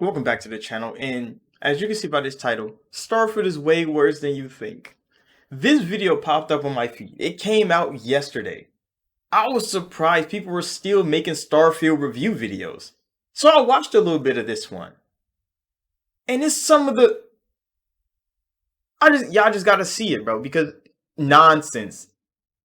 Welcome back to the channel, and as you can see by this title, Starfield is way worse than you think. This video popped up on my feed. It came out yesterday. I was surprised people were still making Starfield review videos. So I watched a little bit of this one. And it's some of the y'all just gotta see it, bro, because nonsense.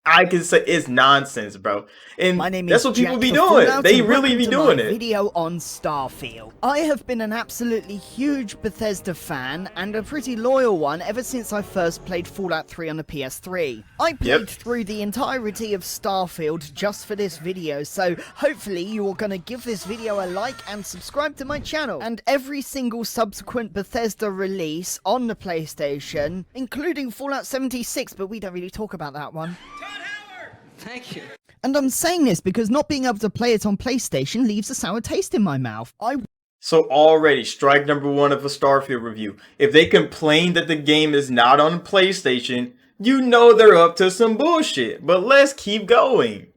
I can say it's nonsense, bro. And My name that's is what people Jack be the doing. Fallout, They and really welcome be to doing my it. video on Starfield. I have been an absolutely huge Bethesda fan and a pretty loyal one ever since I first played Fallout 3 on the PS3. I played through the entirety of Starfield just for this video, so hopefully you are going to give this video a like and subscribe to my channel. And every single subsequent Bethesda release on the PlayStation, including Fallout 76, but we don't really talk about that one. Thank you. And I'm saying this because not being able to play it on PlayStation leaves a sour taste in my mouth. So already, strike number one of a Starfield review. If they complain that the game is not on PlayStation, you know they're up to some bullshit. But let's keep going.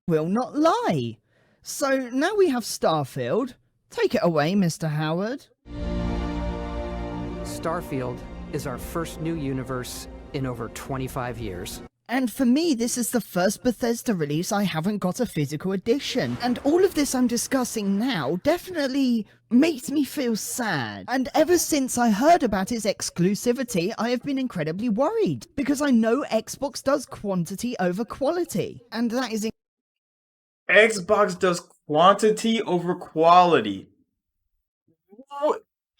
Will not lie. So now we have Starfield. Take it away, Mr. Howard. Starfield is our first new universe in over 25 years. And for me, this is the first Bethesda release I haven't got a physical edition. And all of this I'm discussing now definitely makes me feel sad. And ever since I heard about its exclusivity, I have been incredibly worried. Because I know Xbox does quantity over quality. And that is Xbox does quantity over quality.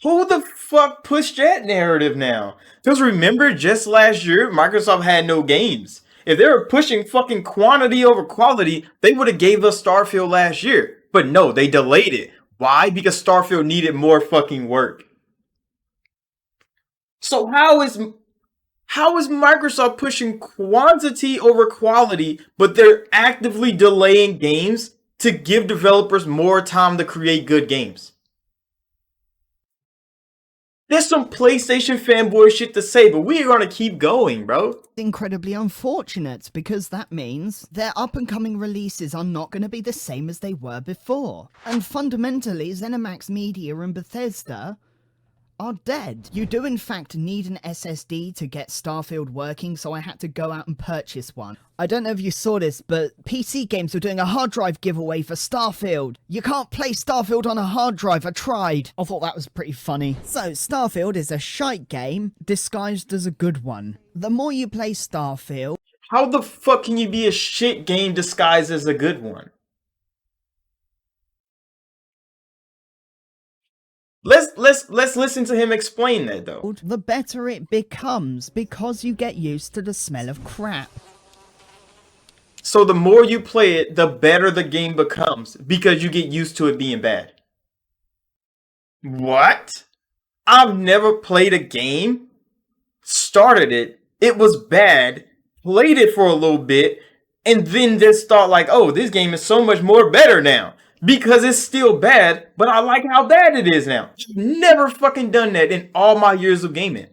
Who the fuck pushed that narrative now? Because remember, just last year, Microsoft had no games. If they were pushing fucking quantity over quality, they would have gave us Starfield last year. But no, they delayed it. Why? Because Starfield needed more fucking work. So how is Microsoft pushing quantity over quality, but they're actively delaying games to give developers more time to create good games? There's some PlayStation fanboy shit to say, but we're gonna keep going, bro. incredibly unfortunate because that means their up-and-coming releases are not going to be the same as they were before. And fundamentally, ZeniMax Media and Bethesda are dead. You do in fact need an SSD to get Starfield working, so I had to go out and purchase one. I don't know if you saw this, but PC Games were doing a hard drive giveaway for Starfield. You can't play Starfield on a hard drive, I tried. I thought that was pretty funny. So, Starfield is a shite game disguised as a good one. The more you play Starfield... How the fuck can you be a shit game disguised as a good one? Let's listen to him explain that though. the better it becomes because you get used to the smell of crap. So the more you play it, the better the game becomes because you get used to it being bad. What? I've never played a game, started it, it was bad, played it for a little bit, and then just thought like, oh, this game is so much more better now. Because it's still bad, but I like how bad it is now. I've never fucking done that in all my years of gaming.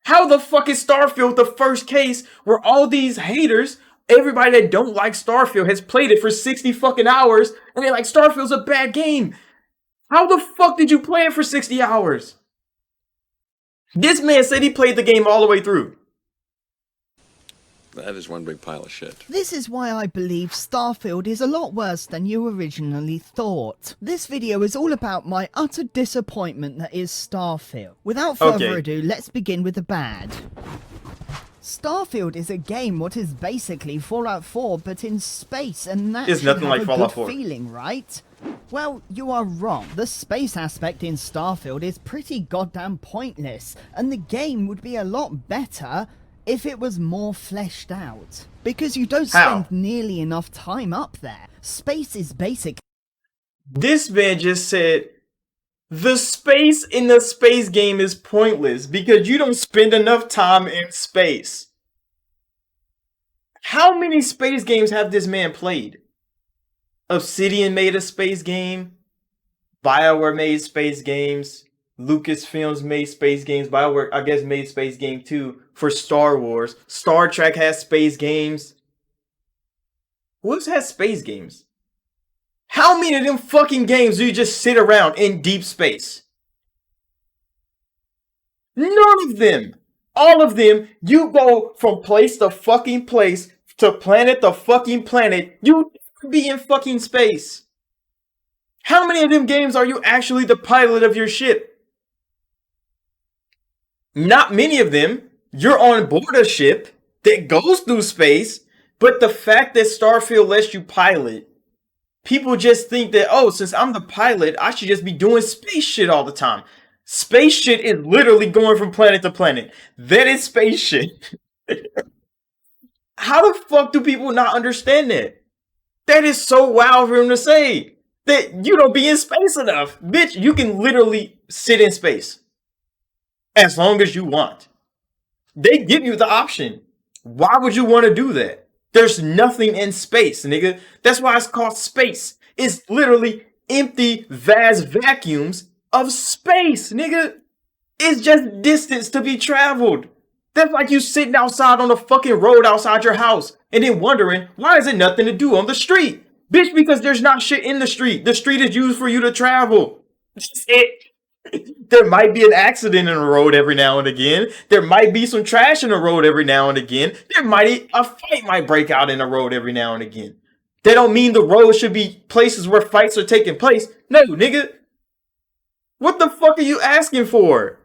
How the fuck is Starfield the first case where all these haters, everybody that don't like Starfield has played it for 60 fucking hours and they're like, Starfield's a bad game. How the fuck did you play it for 60 hours? This man said he played the game all the way through. That is one big pile of shit. This is why I believe Starfield is a lot worse than you originally thought. This video is all about my utter disappointment that is Starfield. Without further ado, let's begin with the bad. Starfield is a game what is basically Fallout 4 but in space, and that It's should nothing have like a Fallout good 4. feeling, right? Well, you are wrong. The space aspect in Starfield is pretty goddamn pointless, and the game would be a lot better if it was more fleshed out. Because you don't spend nearly enough time up there. Space is basic. This man just said the space in the space game is pointless because you don't spend enough time in space. How many space games have this man played? Obsidian made a space game. BioWare made space games. Lucasfilms made space games. BioWare, I guess, made space game too for Star Wars. Star Trek has space games. Who else has space games? How many of them fucking games do you just sit around in deep space? None of them. All of them, you go from place to fucking place to planet to fucking planet. You be in fucking space. How many of them games are you actually the pilot of your ship? Not many of them. You're on board a ship that goes through space, but the fact that Starfield lets you pilot, people just think that, oh, since I'm the pilot, I should just be doing space shit all the time. Space shit is literally going from planet to planet. That is space shit. How the fuck do people not understand that? That is so wild for him to say. That you don't be in space enough. Bitch, you can literally sit in space. As long as you want. They give you the option. Why would you want to do that? There's nothing in space, nigga. That's why it's called space. It's literally empty, vast vacuums of space, nigga. It's just distance to be traveled. That's like you sitting outside on the fucking road outside your house and then wondering, why is there nothing to do on the street? Bitch, because there's not shit in the street. The street is used for you to travel. That's it. There might be an accident in the road every now and again. There might be some trash in the road every now and again. A fight might break out in the road every now and again. That don't mean the road should be places where fights are taking place. No, nigga. What the fuck are you asking for?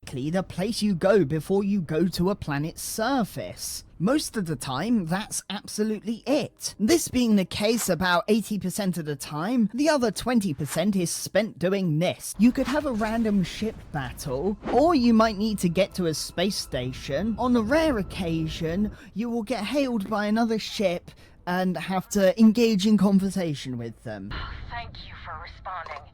The place you go before you go to a planet's surface. Most of the time, that's absolutely it. This being the case about 80% of the time, the other 20% is spent doing this. You could have a random ship battle, or you might need to get to a space station. On a rare occasion, you will get hailed by another ship and have to engage in conversation with them. Thank you for responding.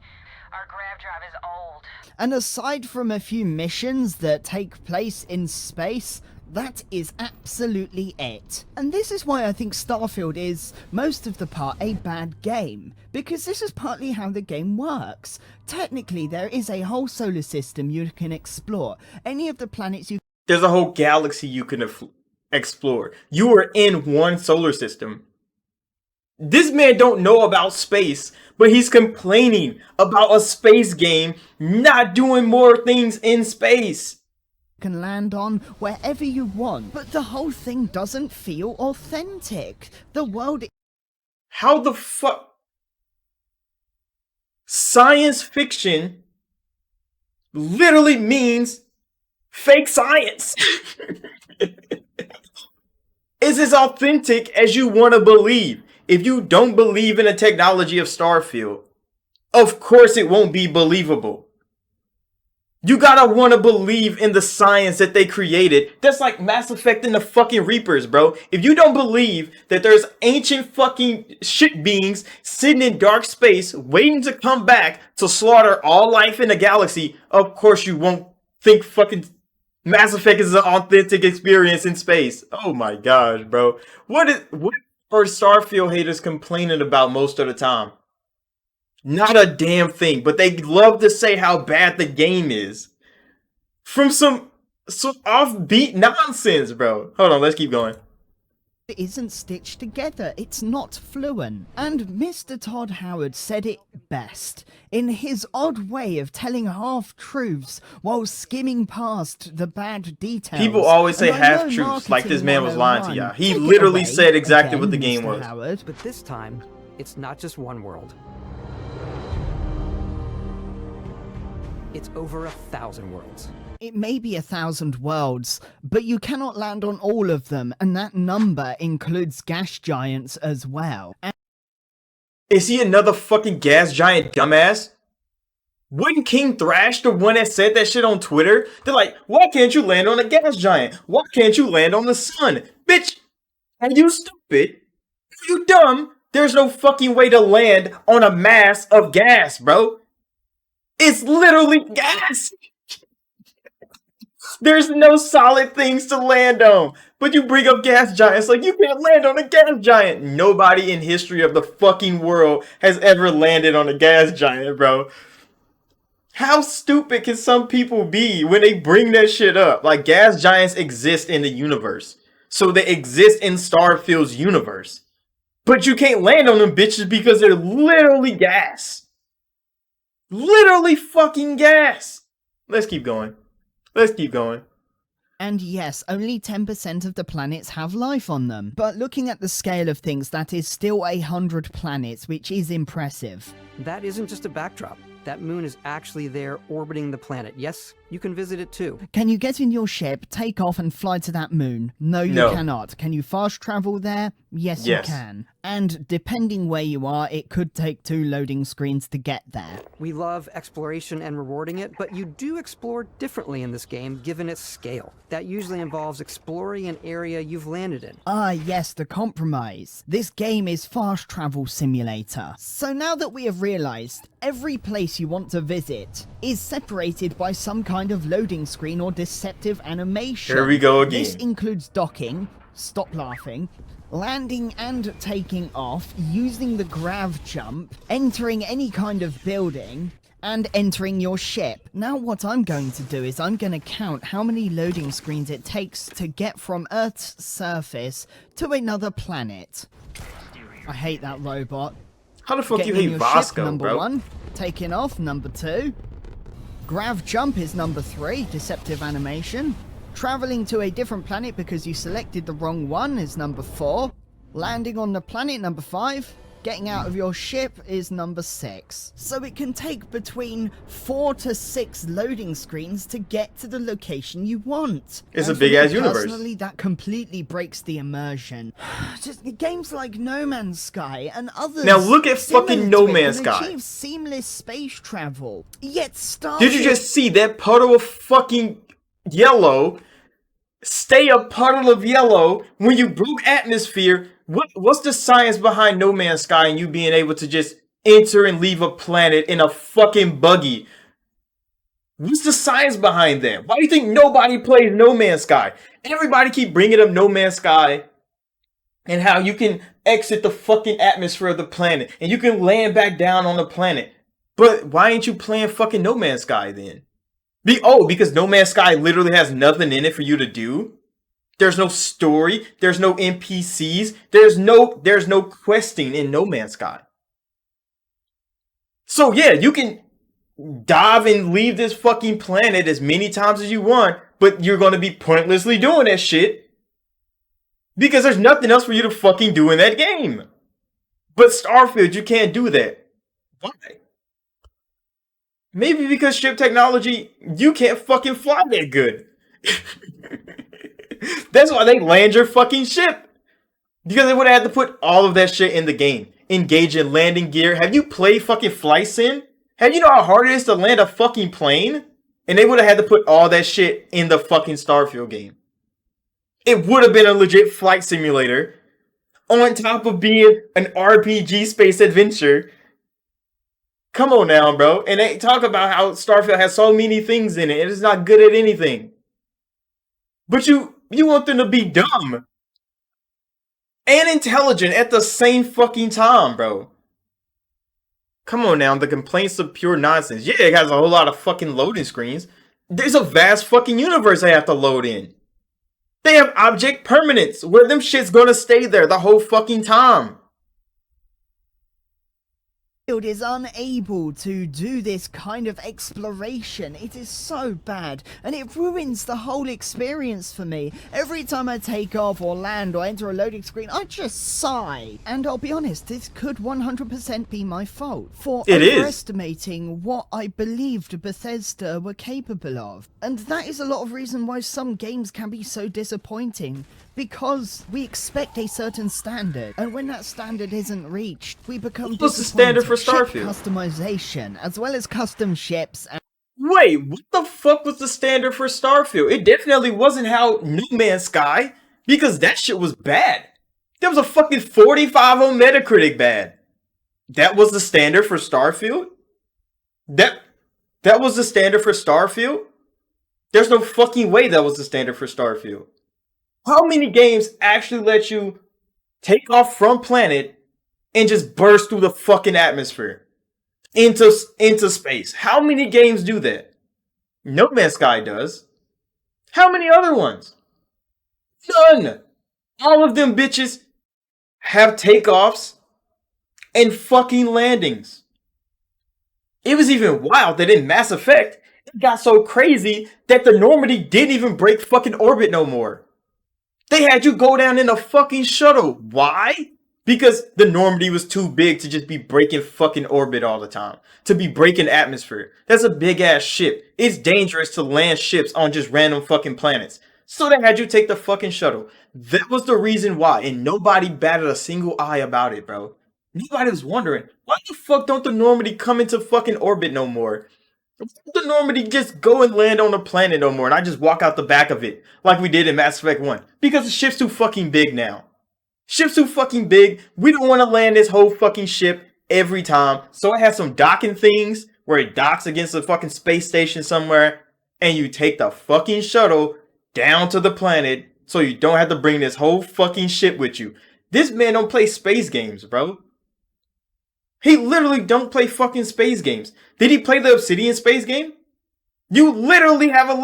Our grav drive is old. And aside from a few missions that take place in space, that is absolutely it. And this is why I think Starfield is, most of the part, a bad game. Because this is partly how the game works. Technically, there is a whole solar system you can explore. Any of the planets you... There's a whole galaxy you can explore. You are in one solar system. This man don't know about space, but he's complaining about a space game not doing more things in space. Can land on wherever you want, but the whole thing doesn't feel authentic. The world... How the fuck? Science fiction literally means fake science. It's as authentic as you want to believe. If you don't believe in the technology of Starfield, of course it won't be believable. You gotta want to believe in the science that they created. That's like Mass Effect and the fucking Reapers, bro. If you don't believe that there's ancient fucking shit beings sitting in dark space waiting to come back to slaughter all life in the galaxy, of course you won't think fucking Mass Effect is an authentic experience in space. Oh my gosh, bro. What are Starfield haters complaining about most of the time? Not a damn thing, but they love to say how bad the game is. From some offbeat nonsense, bro. Hold on, let's keep going. It isn't stitched together, it's not fluent. And Mr. Todd Howard said it best, in his odd way of telling half-truths while skimming past the bad details. People always say half-truths, like this man was lying to y'all. He literally said exactly what the game was. Howard. But this time, it's not just one world. It's over 1,000 worlds. It may be 1,000 worlds, but you cannot land on all of them, and that number includes gas giants as well. Is he another fucking gas giant dumbass? Wasn't King Thrash the one that said that shit on Twitter? They're like, why can't you land on a gas giant? Why can't you land on the sun? Bitch, are you stupid? Are you dumb? There's no fucking way to land on a mass of gas, bro. It's literally gas. There's no solid things to land on. But you bring up gas giants like you can't land on a gas giant. Nobody in history of the fucking world has ever landed on a gas giant, bro. How stupid can some people be when they bring that shit up? Like, gas giants exist in the universe. So they exist in Starfield's universe. But you can't land on them bitches because they're literally gas. Literally fucking gas. Let's keep going. Let's keep going. And yes, only 10% of the planets have life on them. But looking at the scale of things, that is still 100 planets, which is impressive. That isn't just a backdrop. That moon is actually there orbiting the planet. Yes, you can visit it too. Can you get in your ship, take off and fly to that moon? No, you cannot. Can you fast travel there? Yes, you can. And depending where you are, it could take 2 loading screens to get there. We love exploration and rewarding it, but you do explore differently in this game given its scale. That usually involves exploring an area you've landed in. Ah, yes, the compromise. This game is fast travel simulator. So now that we have realized every place you want to visit is separated by some kind of loading screen or deceptive animation. Here we go again. This includes docking, stop laughing, landing and taking off, using the grav jump, entering any kind of building, and entering your ship. Now what I'm going to do is I'm going to count how many loading screens it takes to get from Earth's surface to another planet. I hate that robot. How the fuck Getting you in hate your Vasco, ship, number bro? 1. Taking off, number 2. Grav jump is number 3, deceptive animation. Traveling to a different planet because you selected the wrong one is number 4. Landing on the planet, number 5. Getting out of your ship is number 6. So it can take between 4 to 6 loading screens to get to the location you want. It's a And big for ass me universe. Personally, that completely breaks the immersion. Just games like No Man's Sky and others. Now look at fucking similar No to it Man's can Sky. achieve seamless space travel. Yet Starfield. Did you just see that puddle of fucking yellow stay a puddle of yellow when you broke atmosphere? What's the science behind No Man's Sky and you being able to just enter and leave a planet in a fucking buggy? What's the science behind that? Why do you think nobody plays No Man's Sky? Everybody keep bringing up No Man's Sky and how you can exit the fucking atmosphere of the planet and you can land back down on the planet. But why ain't you playing fucking No Man's Sky then? Because No Man's Sky literally has nothing in it for you to do. There's no story. There's no NPCs. There's no questing in No Man's Sky. So yeah, you can dive and leave this fucking planet as many times as you want, but you're going to be pointlessly doing that shit because there's nothing else for you to fucking do in that game. But Starfield, you can't do that. Why? Maybe because ship technology, you can't fucking fly that good. That's why they land your fucking ship. Because they would have had to put all of that shit in the game. Engage in landing gear. Have you played fucking Flight Sim? Have you know how hard it is to land a fucking plane? And they would have had to put all that shit in the fucking Starfield game. It would have been a legit flight simulator. On top of being an RPG space adventure. Come on now, bro. And they talk about how Starfield has so many things in it. And it's not good at anything. But you want them to be dumb and intelligent at the same fucking time, bro. Come on now, the complaints of pure nonsense. Yeah, it has a whole lot of fucking loading screens. There's a vast fucking universe they have to load in. They have object permanence, where them shit's gonna stay there the whole fucking time. Is unable to do this kind of exploration. It is so bad, and it ruins the whole experience for me. Every time I take off or land or enter a loading screen, I just sigh. And I'll be honest, this could 100% be my fault for overestimating what I believed Bethesda were capable of. And that is a lot of reason why some games can be so disappointing. Because we expect a certain standard, and when that standard isn't reached, we become What's the standard for Ship Starfield? customization, as well as custom ships. And Wait, what the fuck was the standard for Starfield? It definitely wasn't how No Man's Sky, because that shit was bad. There was a fucking 45 on Metacritic bad. That was the standard for Starfield? That was the standard for Starfield? There's no fucking way that was the standard for Starfield. How many games actually let you take off from planet and just burst through the fucking atmosphere into space? How many games do that? No Man's Sky does. How many other ones? None. All of them bitches have takeoffs and fucking landings. It was even wild that in Mass Effect, it got so crazy that the Normandy didn't even break fucking orbit no more. They had you go down in a fucking shuttle. Why? Because the Normandy was too big to just be breaking fucking orbit all the time. To be breaking atmosphere. That's a big ass ship. It's dangerous to land ships on just random fucking planets. So they had you take the fucking shuttle. That was the reason why. And nobody batted a single eye about it, bro. Nobody was wondering, why the fuck don't the Normandy come into fucking orbit no more? The Normandy just go and land on the planet no more, and I just walk out the back of it like we did in Mass Effect 1. Because the ship's too fucking big now. Ship's too fucking big. We don't want to land this whole fucking ship every time. So it has some docking things where it docks against a fucking space station somewhere, and you take the fucking shuttle down to the planet so you don't have to bring this whole fucking ship with you. This man don't play space games, bro. He literally don't play fucking space games. Did he play the Obsidian space game? You literally have a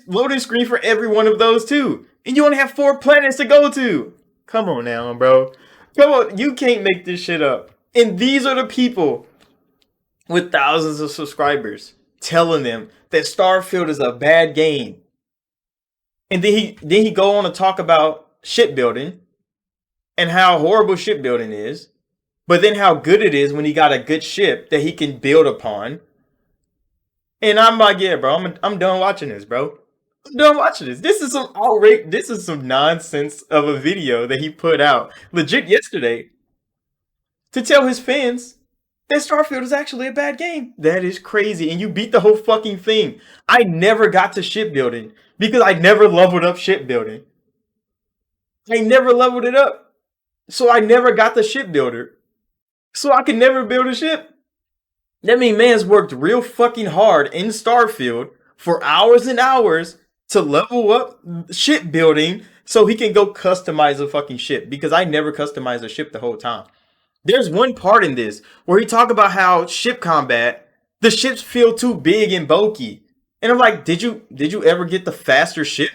loading screen for every one of those too. And you only have 4 planets to go to. Come on now, bro. Come on, you can't make this shit up. And these are the people with thousands of subscribers telling them that Starfield is a bad game. And then he go on to talk about shipbuilding and how horrible shipbuilding is. But then how good it is when he got a good ship that he can build upon. And I'm like, yeah, bro, I'm done watching this, bro. I'm done watching this. This is some outrage. This is some nonsense of a video that he put out legit yesterday to tell his fans that Starfield is actually a bad game. That is crazy. And you beat the whole fucking thing. I never got to shipbuilding because I never leveled up shipbuilding. I never leveled it up. So I never got the shipbuilder. So I could never build a ship. That means man's worked real fucking hard in Starfield for hours and hours to level up shipbuilding so he can go customize a fucking ship. Because I never customized a ship the whole time. There's one part in this where he talk about how ship combat, the ships feel too big and bulky. And I'm like, did you ever get the faster ship?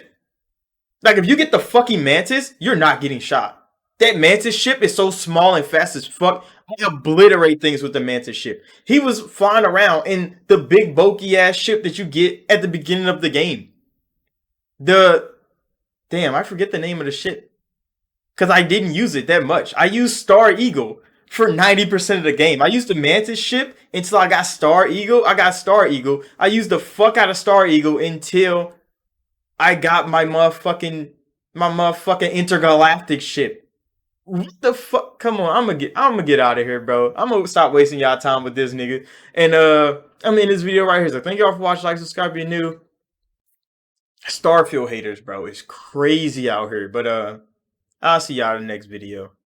Like if you get the fucking Mantis, you're not getting shot. That Mantis ship is so small and fast as fuck. I obliterate things with the Mantis ship. He was flying around in the big bulky ass ship that you get at the beginning of the game. Damn, I forget the name of the ship. Because I didn't use it that much. I used Star Eagle for 90% of the game. I used the Mantis ship until I got Star Eagle. I used the fuck out of Star Eagle until I got my motherfucking intergalactic ship. What the fuck? Come on, I'm gonna get out of here, bro. I'm gonna stop wasting y'all time with this nigga. And I'm in this video right here. So thank y'all for watching. Like, subscribe if you're new. Starfield haters, bro. It's crazy out here. But I'll see y'all in the next video.